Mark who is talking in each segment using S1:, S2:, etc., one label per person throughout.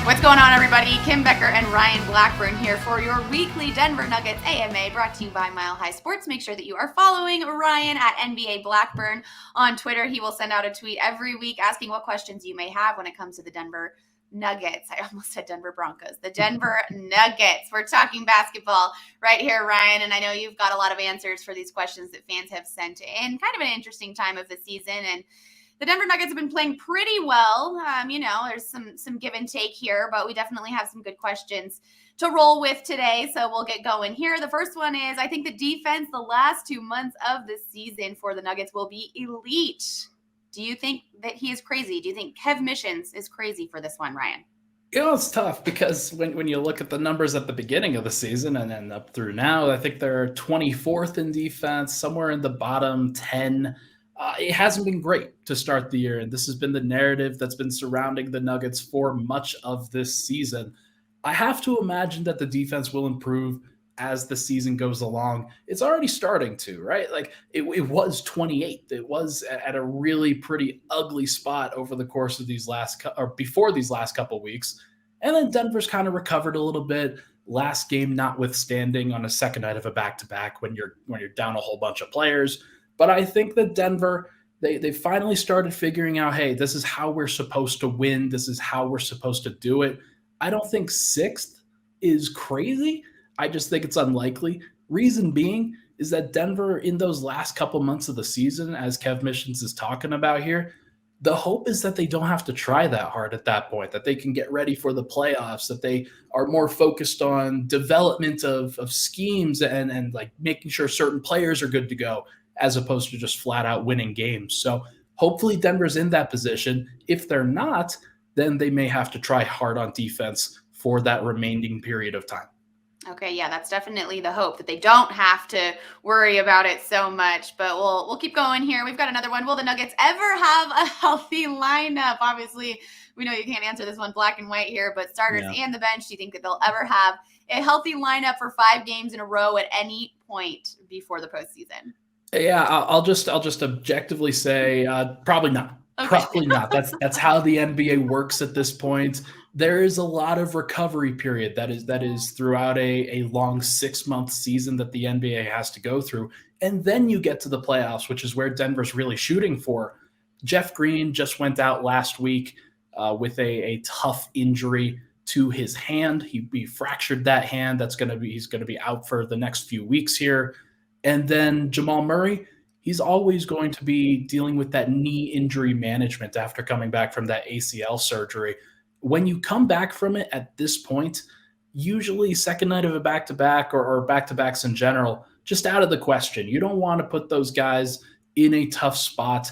S1: What's going on, everybody? Kim Becker and Ryan Blackburn here for your weekly Denver Nuggets AMA, brought to you by Mile High Sports. Make sure that you are following Ryan at NBA Blackburn on Twitter. He will send out a tweet every week asking what questions you may have when it comes to the Denver Nuggets. I almost said Denver Broncos. The Denver Nuggets. We're talking basketball right here, Ryan, and I know you've got a lot of answers for these questions that fans have sent in. Kind of an interesting time of the season, and the Denver Nuggets have been playing pretty well. There's some give and take here, but we definitely have some good questions to roll with today. So we'll get going here. The first one is, I think the defense the last 2 months of the season for the Nuggets will be elite. Do you think that he is crazy? Do you think Kev Missions is crazy for this one, Ryan?
S2: It's tough because when you look at the numbers at the beginning of the season and then up through now, I think they're 24th in defense, somewhere in the bottom 10. It hasn't been great to start the year, and this has been the narrative that's been surrounding the Nuggets for much of this season. I have to imagine that the defense will improve as the season goes along. It's already starting to, right? Like it was 28th. It was at a really pretty ugly spot over the course of before these last couple weeks. And then Denver's kind of recovered a little bit. Last game notwithstanding, on a second night of a back-to-back when you're down a whole bunch of players. But I think that Denver, they finally started figuring out, hey, this is how we're supposed to win. This is how we're supposed to do it. I don't think 6th is crazy. I just think it's unlikely. Reason being is that Denver, in those last couple months of the season, as Kev Missions is talking about here, the hope is that they don't have to try that hard at that point, that they can get ready for the playoffs, that they are more focused on development of schemes and like making sure certain players are good to go, as opposed to just flat out winning games. So hopefully Denver's in that position. If they're not, then they may have to try hard on defense for that remaining period of time.
S1: Okay, yeah, that's definitely the hope, that they don't have to worry about it so much. But we'll keep going here. We've got another one. Will the Nuggets ever have a healthy lineup? Obviously, we know you can't answer this one black and white here, but starters and the bench, do you think that they'll ever have a healthy lineup for 5 games in a row at any point before the postseason?
S2: Yeah, I'll just objectively say probably not. Okay. Probably not. That's how the NBA works at this point. There is a lot of recovery period that is throughout a long 6-month season that the NBA has to go through. And then you get to the playoffs, which is where Denver's really shooting for. Jeff Green just went out last week with a tough injury to his hand. He fractured that hand. He's going to be out for the next few weeks here. And then Jamal Murray, he's always going to be dealing with that knee injury management after coming back from that ACL surgery. When you come back from it at this point, usually second night of a back-to-back or back-to-backs in general, just out of the question. You don't want to put those guys in a tough spot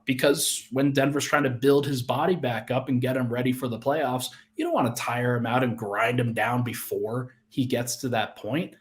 S2: because when Denver's trying to build his body back up and get him ready for the playoffs, you don't want to tire him out and grind him down before he gets to that point.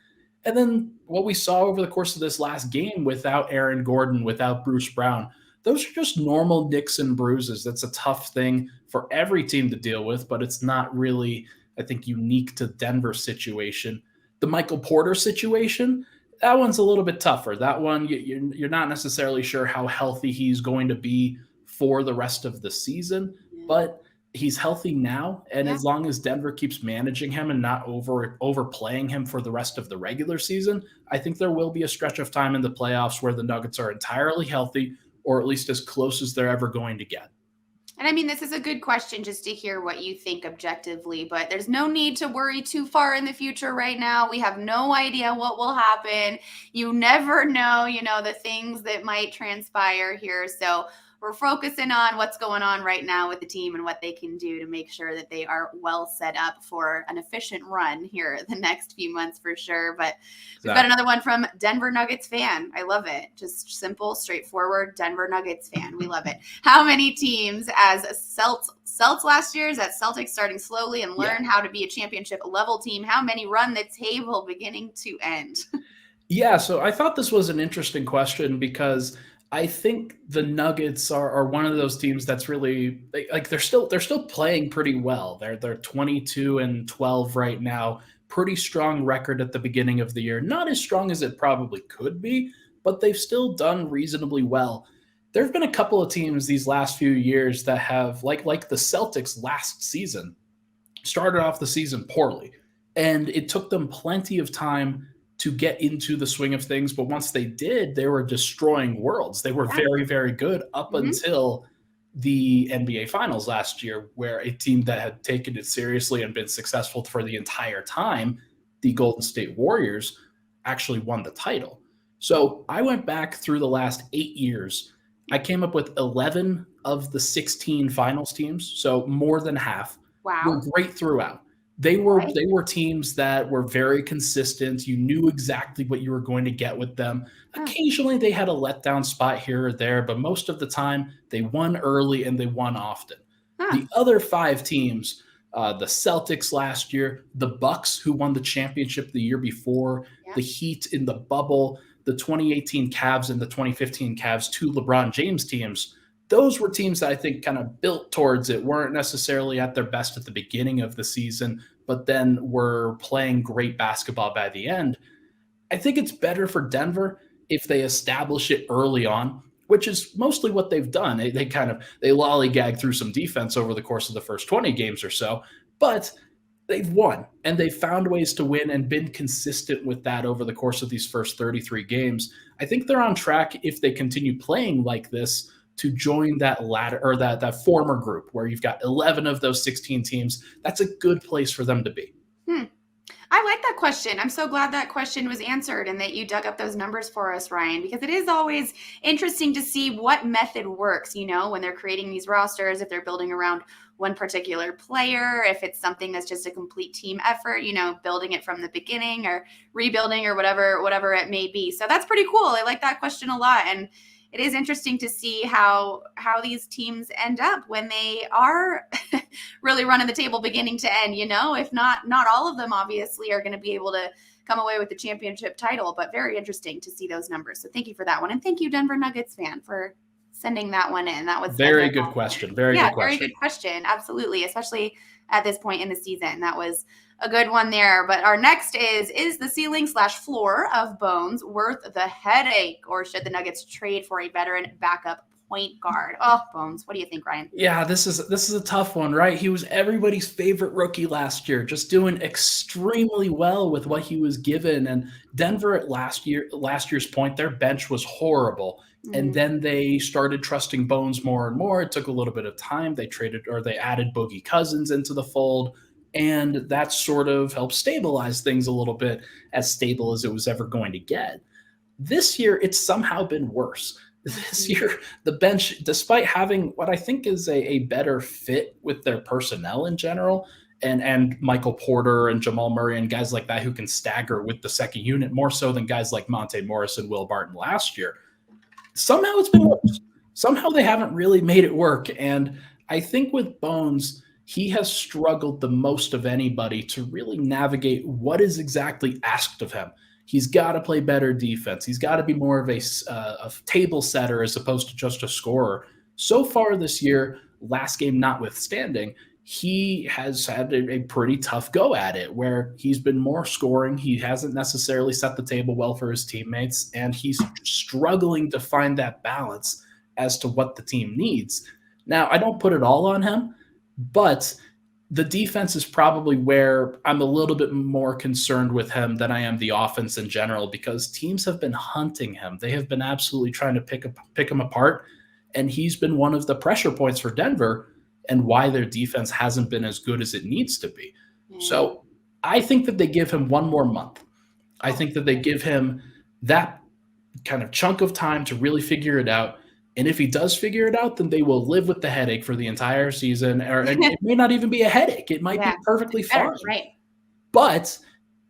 S2: And then what we saw over the course of this last game without Aaron Gordon, without Bruce Brown, those are just normal nicks and bruises. That's a tough thing for every team to deal with, but it's not really, I think, unique to Denver's situation. The Michael Porter situation, that one's a little bit tougher. That one, you're not necessarily sure how healthy he's going to be for the rest of the season, but he's healthy now, and as long as Denver keeps managing him and not overplaying him for the rest of the regular season, I think there will be a stretch of time in the playoffs where the Nuggets are entirely healthy, or at least as close as they're ever going to get.
S1: And I mean, this is a good question just to hear what you think objectively, but there's no need to worry too far in the future right now. We have no idea what will happen. You never know, the things that might transpire here. So we're focusing on what's going on right now with the team and what they can do to make sure that they are well set up for an efficient run here the next few months for sure. But we've got another one from Denver Nuggets fan. I love it. Just simple, straightforward Denver Nuggets fan. We love it. How many teams as Celts last year, is that Celtics starting slowly and learn how to be a championship level team? How many run the table beginning to end?
S2: Yeah, so I thought this was an interesting question because I think the Nuggets are one of those teams that's really like they're still playing pretty well. They're 22-12 right now. Pretty strong record at the beginning of the year. Not as strong as it probably could be, but they've still done reasonably well. There have been a couple of teams these last few years that have like the Celtics last season started off the season poorly, and it took them plenty of time to get into the swing of things. But once they did, they were destroying worlds. They were very, very good up until the NBA Finals last year, where a team that had taken it seriously and been successful for the entire time, the Golden State Warriors, actually won the title. So I went back through the last 8 years. I came up with 11 of the 16 finals teams, so more than half were great throughout. They were teams that were very consistent. You knew exactly what you were going to get with them. Occasionally they had a letdown spot here or there, but most of the time they won early and they won often. The other 5 teams, the Celtics last year, the Bucks, who won the championship the year before, the Heat in the bubble, the 2018 Cavs and the 2015 Cavs, 2 LeBron James teams, those were teams that I think kind of built towards it, weren't necessarily at their best at the beginning of the season, but then were playing great basketball by the end. I think it's better for Denver if they establish it early on, which is mostly what they've done. They lollygag through some defense over the course of the first 20 games or so, but they've won and they've found ways to win and been consistent with that over the course of these first 33 games. I think they're on track, if they continue playing like this, to join that latter or that former group where you've got 11 of those 16 teams. That's a good place for them to be.
S1: I like that question. I'm so glad that question was answered and that you dug up those numbers for us, Ryan, because it is always interesting to see what method works, when they're creating these rosters, if they're building around one particular player, if it's something that's just a complete team effort, building it from the beginning or rebuilding or whatever it may be. So that's pretty cool. I like that question a lot. And it is interesting to see how these teams end up when they are really running the table beginning to end, if not all of them obviously are going to be able to come away with the championship title, but very interesting to see those numbers. So thank you for that one. And thank you, Denver Nuggets fan, for sending that one in. That was
S2: very good question. Very good
S1: question. Absolutely. Especially at this point in the season. That was a good one there. But our next is the ceiling/floor of Bones worth the headache, or should the Nuggets trade for a veteran backup point guard? Oh, Bones, what do you think, Ryan?
S2: Yeah, this is a tough one, right? He was everybody's favorite rookie last year, just doing extremely well with what he was given. And Denver at last year's point, their bench was horrible. And then they started trusting Bones more and more. It took a little bit of time. They added Boogie Cousins into the fold. And that sort of helped stabilize things a little bit, as stable as it was ever going to get. This year, it's somehow been worse. This year, the bench, despite having what I think is a better fit with their personnel in general, and Michael Porter and Jamal Murray and guys like that who can stagger with the second unit more so than guys like Monte Morris and Will Barton last year, somehow it's been worse. Somehow they haven't really made it work. And I think with Bones, he has struggled the most of anybody to really navigate what is exactly asked of him. He's got to play better defense. He's got to be more of a table setter as opposed to just a scorer. So far this year, last game notwithstanding, he has had a pretty tough go at it, where he's been more scoring. He hasn't necessarily set the table well for his teammates, and he's struggling to find that balance as to what the team needs. Now, I don't put it all on him, but the defense is probably where I'm a little bit more concerned with him than I am the offense in general, because teams have been hunting him. They have been absolutely trying to pick him apart, and he's been one of the pressure points for Denver and why their defense hasn't been as good as it needs to be. So I think that they give him one more month. I think that they give him that kind of chunk of time to really figure it out. And if he does figure it out, then they will live with the headache for the entire season. Or it may not even be a headache. It might be perfectly fine.
S1: Right.
S2: But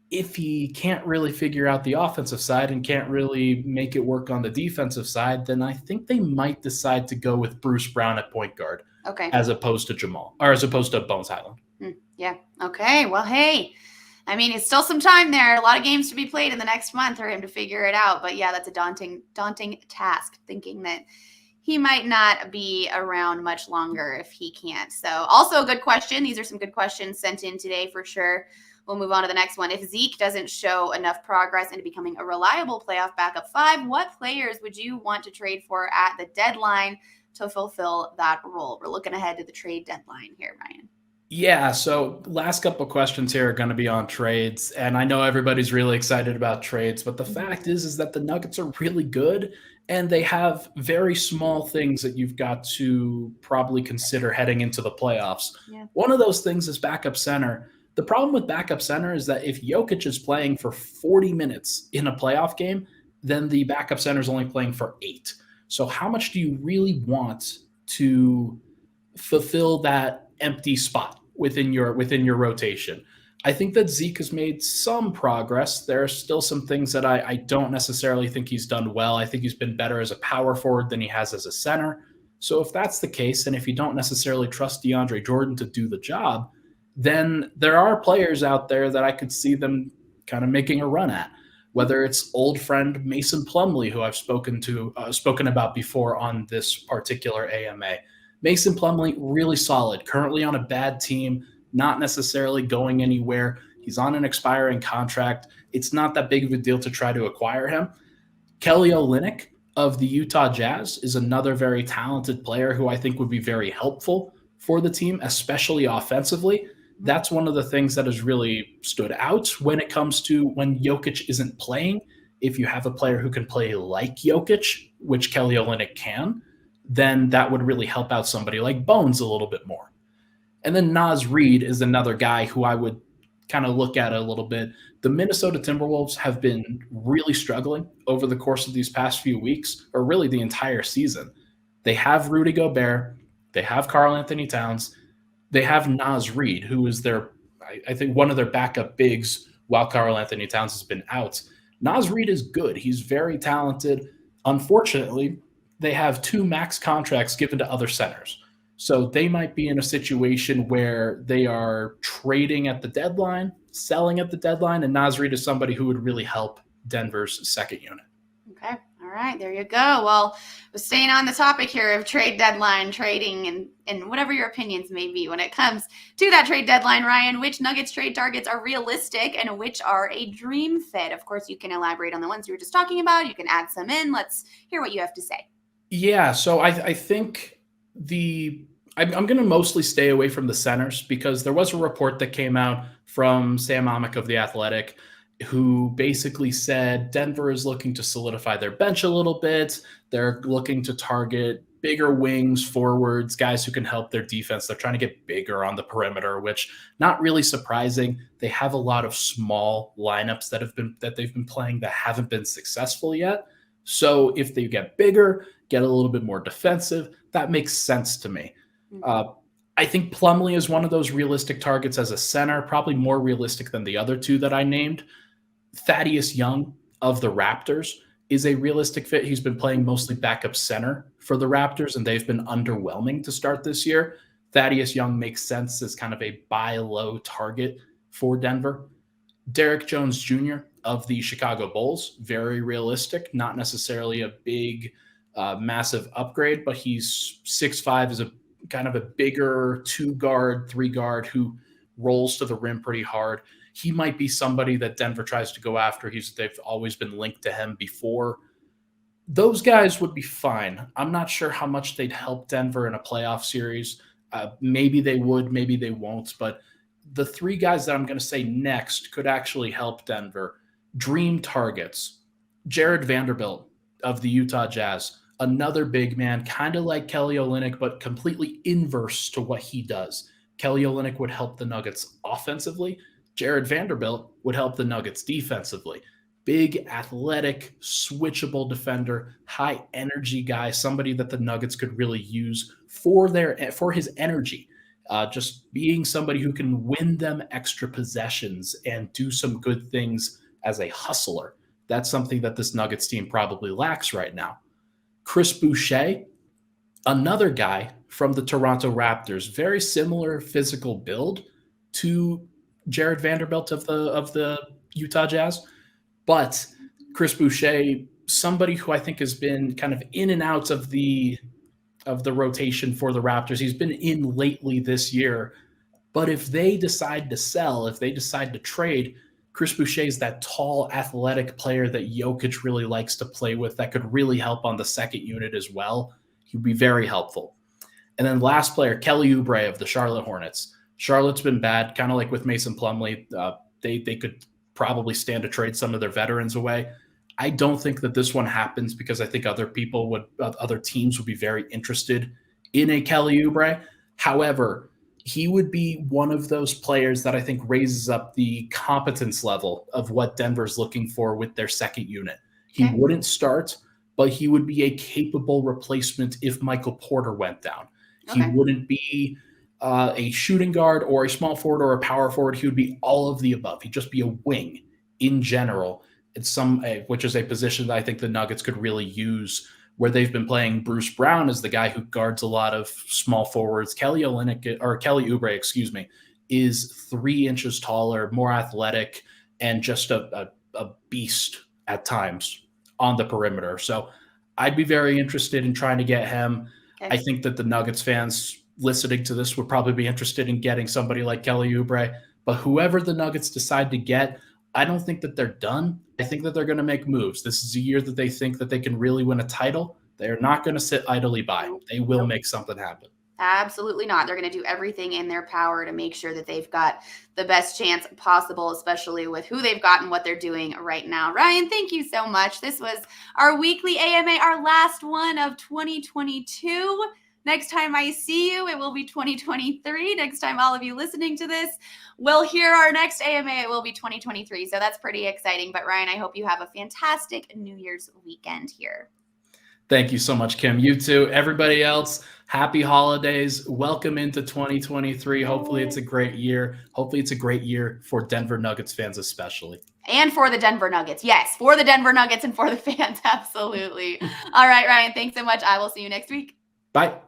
S2: if he can't really figure out the offensive side and can't really make it work on the defensive side, then I think they might decide to go with Bruce Brown at point guard.
S1: Okay.
S2: As opposed to Bones Hyland.
S1: Yeah. Okay. Well, hey, I mean, it's still some time there. A lot of games to be played in the next month for him to figure it out. But yeah, that's a daunting task, thinking that he might not be around much longer if he can't. So also a good question. These are some good questions sent in today for sure. We'll move on to the next one. If Zeke doesn't show enough progress into becoming a reliable playoff backup 5, what players would you want to trade for at the deadline to fulfill that role? We're looking ahead to the trade deadline here, Ryan.
S2: Yeah, so last couple questions here are going to be on trades, and I know everybody's really excited about trades, but the fact is that the Nuggets are really good, and they have very small things that you've got to probably consider heading into the playoffs.
S1: Yeah.
S2: One of those things is backup center. The problem with backup center is that if Jokic is playing for 40 minutes in a playoff game, then the backup center is only playing for 8. So how much do you really want to fulfill that empty spot within your rotation? I think that Zeke has made some progress. There are still some things that I don't necessarily think he's done well. I think he's been better as a power forward than he has as a center. So if that's the case, and if you don't necessarily trust DeAndre Jordan to do the job, then there are players out there that I could see them kind of making a run at. Whether it's old friend Mason Plumlee, who I've spoken about before on this particular AMA. Mason Plumlee, really solid. Currently on a bad team, not necessarily going anywhere. He's on an expiring contract. It's not that big of a deal to try to acquire him. Kelly Olynyk of the Utah Jazz is another very talented player who I think would be very helpful for the team, especially offensively. That's one of the things that has really stood out when it comes to when Jokic isn't playing. If you have a player who can play like Jokic, which Kelly Olynyk can, then that would really help out somebody like Bones a little bit more. And then Naz Reid is another guy who I would kind of look at a little bit. The Minnesota Timberwolves have been really struggling over the course of these past few weeks, or really the entire season. They have Rudy Gobert, they have Karl Anthony Towns, they have Naz Reid, who is I think, one of their backup bigs while Karl Anthony Towns has been out. Naz Reid is good. He's very talented. Unfortunately, they have 2 max contracts given to other centers. So they might be in a situation where they are trading at the deadline, selling at the deadline, and Naz Reid is somebody who would really help Denver's second unit.
S1: Okay. All right. There you go. Well, we're staying on the topic here of trade deadline, trading, and whatever your opinions may be when it comes to that trade deadline, Ryan, which Nuggets trade targets are realistic and which are a dream fit? Of course, you can elaborate on the ones you were just talking about. You can add some in. Let's hear what you have to say.
S2: Yeah, so I think I'm going to mostly stay away from the centers because there was a report that came out from Sam Amick of The Athletic who basically said Denver is looking to solidify their bench a little bit. They're looking to target bigger wings, forwards, guys who can help their defense. They're trying to get bigger on the perimeter, which not really surprising. They have a lot of small lineups that they've been playing that haven't been successful yet. So if they get bigger, get a little bit more defensive, that makes sense to me. I think Plumlee is one of those realistic targets as a center, probably more realistic than the other 2 that I named. Thaddeus Young of the Raptors is a realistic fit. He's been playing mostly backup center for the Raptors, and they've been underwhelming to start this year. Thaddeus Young makes sense as kind of a buy low target for Denver. Derrick Jones Jr. of the Chicago Bulls, very realistic, not necessarily a big, massive upgrade, but he's 6'5", is a kind of a bigger 2-guard, 3-guard who rolls to the rim pretty hard. He might be somebody that Denver tries to go after. They've always been linked to him before. Those guys would be fine. I'm not sure how much they'd help Denver in a playoff series. Maybe they would, maybe they won't. But the 3 guys that I'm going to say next could actually help Denver. Dream targets. Jared Vanderbilt of the Utah Jazz. Another big man, kind of like Kelly Olynyk, but completely inverse to what he does. Kelly Olynyk would help the Nuggets offensively. Jared Vanderbilt would help the Nuggets defensively. Big, athletic, switchable defender, high energy guy, somebody that the Nuggets could really use for his energy. Just being somebody who can win them extra possessions and do some good things as a hustler. That's something that this Nuggets team probably lacks right now. Chris Boucher, another guy from the Toronto Raptors, very similar physical build to Jared Vanderbilt of the Utah Jazz. But Chris Boucher, somebody who I think has been kind of in and out of the rotation for the Raptors. He's been in lately this year. But if they decide to sell, if they decide to trade, Chris Boucher is that tall, athletic player that Jokic really likes to play with that could really help on the second unit as well. He'd be very helpful. And then last player, Kelly Oubre of the Charlotte Hornets. Charlotte's been bad, kind of like with Mason Plumlee. They could probably stand to trade some of their veterans away. I don't think that this one happens because I think other teams would be very interested in a Kelly Oubre. However, he would be one of those players that I think raises up the competence level of what Denver's looking for with their second unit. He wouldn't start, but he would be a capable replacement if Michael Porter went down. He wouldn't be a shooting guard or a small forward or a power forward. He would be all of the above. He'd just be a wing in general. Which is a position that I think the Nuggets could really use, where they've been playing Bruce Brown as the guy who guards a lot of small forwards. Kelly Oubre, is 3 inches taller, more athletic, and just a beast at times on the perimeter. So I'd be very interested in trying to get him. Okay. I think that the Nuggets fans listening to this would probably be interested in getting somebody like Kelly Oubre. But whoever the Nuggets decide to get, I don't think that they're done. I think that they're going to make moves. This is a year that they think that they can really win a title. They're not going to sit idly by. They will make something happen.
S1: Absolutely not. They're going to do everything in their power to make sure that they've got the best chance possible, especially with who they've got and what they're doing right now. Ryan, thank you so much. This was our weekly AMA, our last one of 2022. Next time I see you, it will be 2023. Next time all of you listening to this will hear our next AMA, it will be 2023. So that's pretty exciting. But Ryan, I hope you have a fantastic New Year's weekend here.
S2: Thank you so much, Kim. You too. Everybody else, happy holidays. Welcome into 2023. Hopefully it's a great year. Hopefully it's a great year for Denver Nuggets fans especially.
S1: And for the Denver Nuggets. Yes, for the Denver Nuggets and for the fans. Absolutely. All right, Ryan, thanks so much. I will see you next week.
S2: Bye.